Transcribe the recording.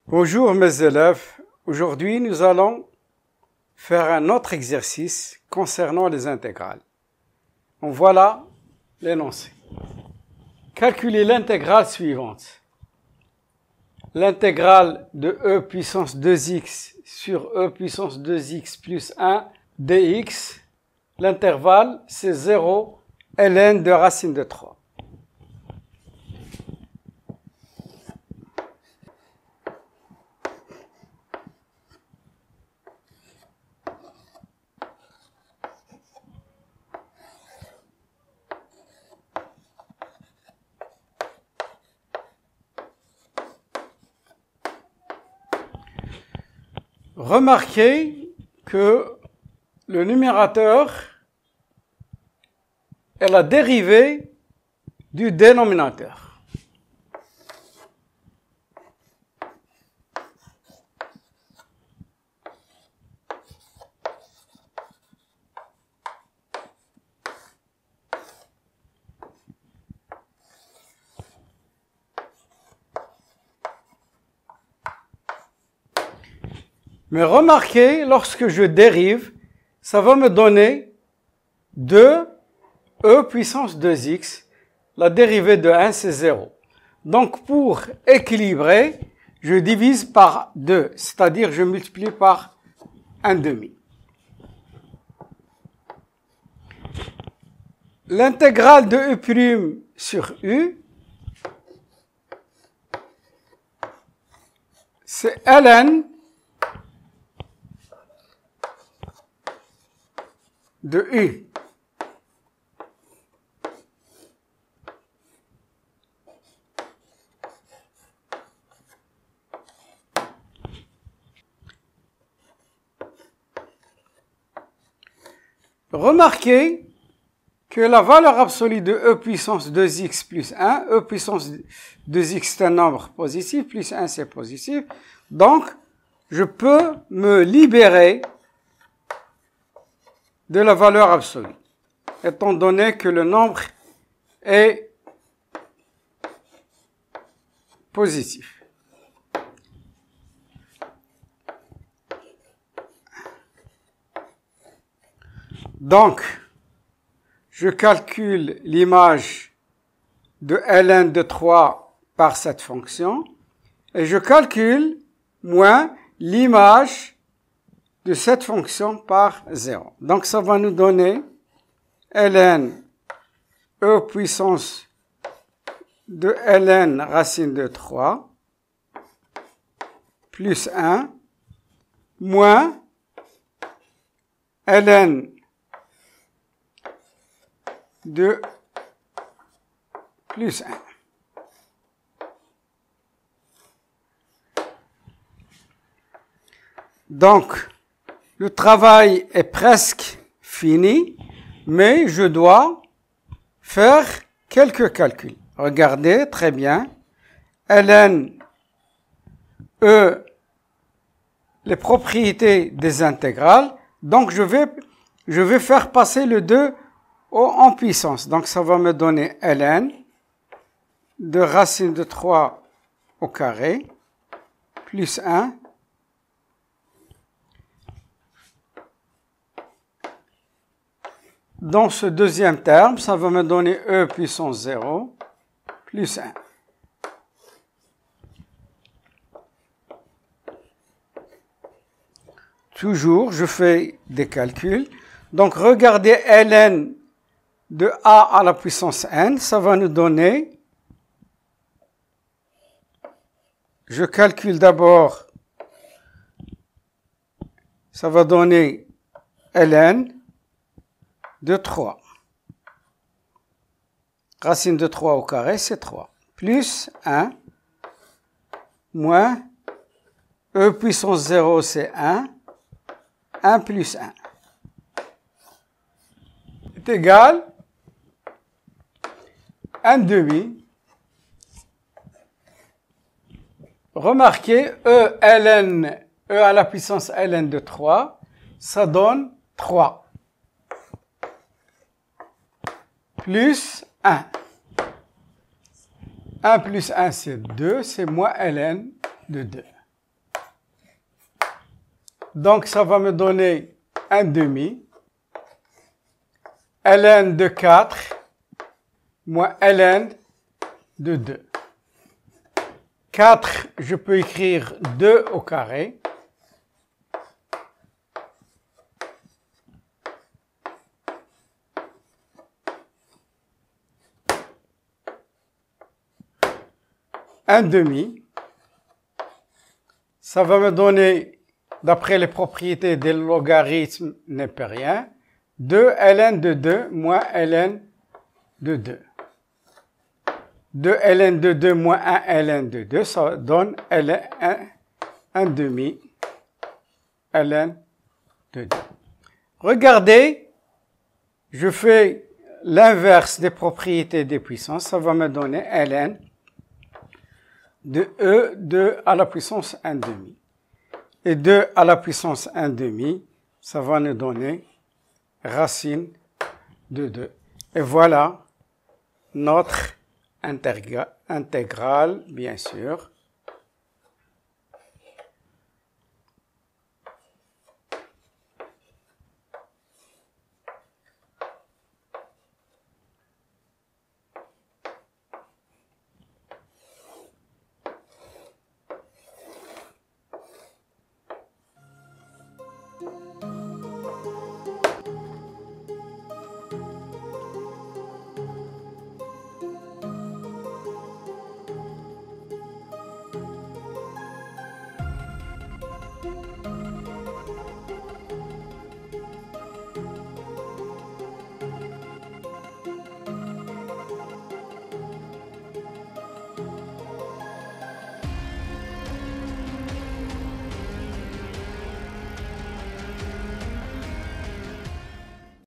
Bonjour mes élèves, aujourd'hui nous allons faire un autre exercice concernant les intégrales. En voilà l'énoncé. Calculez l'intégrale suivante. L'intégrale de e puissance 2x sur e puissance 2x plus 1 dx, l'intervalle c'est 0 ln de racine de 3. Remarquez que le numérateur est la dérivée du dénominateur. Mais remarquez, lorsque je dérive, ça va me donner 2e puissance 2x. La dérivée de 1, c'est 0. Donc, pour équilibrer, je divise par 2, c'est-à-dire je multiplie par 1/2. L'intégrale de u' sur u, c'est ln de u. Remarquez que la valeur absolue de e puissance 2x plus 1, e puissance 2x c'est un nombre positif, plus 1 c'est positif, donc je peux me libérer de la valeur absolue, étant donné que le nombre est positif. Donc, je calcule l'image de ln de 3 par cette fonction, et je calcule moins l'image de cette fonction par 0. Donc, ça va nous donner ln e puissance de ln racine de 3 plus 1 moins ln de plus 1. Donc, le travail est presque fini, mais je dois faire quelques calculs. Regardez très bien. ln e, les propriétés des intégrales. Donc, je vais faire passer le 2 en puissance. Donc, ça va me donner ln de racine de 3 au carré plus 1 dans ce deuxième terme, ça va me donner e puissance 0 plus 1. Toujours, je fais des calculs. Donc, regardez ln de a à la puissance n, ça va nous donner, je calcule d'abord, ça va donner ln de 3. Racine de 3 au carré, c'est 3. Plus 1, moins e puissance 0, c'est 1. 1 plus 1 est égal à 1/2. Remarquez, e à la puissance ln de 3, ça donne 3. Plus 1. 1 plus 1, c'est 2, c'est moins ln de 2. Donc, ça va me donner 1 demi. ln de 4 moins ln de 2. 4, je peux écrire 2 au carré. Un demi. Ça va me donner, d'après les propriétés des logarithmes népériens, 2 ln de 2 moins ln de 2. 2 ln de 2 moins 1 ln de 2, ça donne 1 demi ln de 2. Regardez, je fais l'inverse des propriétés des puissances, ça va me donner ln de e 2 à la puissance 1 demi. Et 2 à la puissance 1 demi, ça va nous donner racine de 2. Et voilà notre intégrale, bien sûr,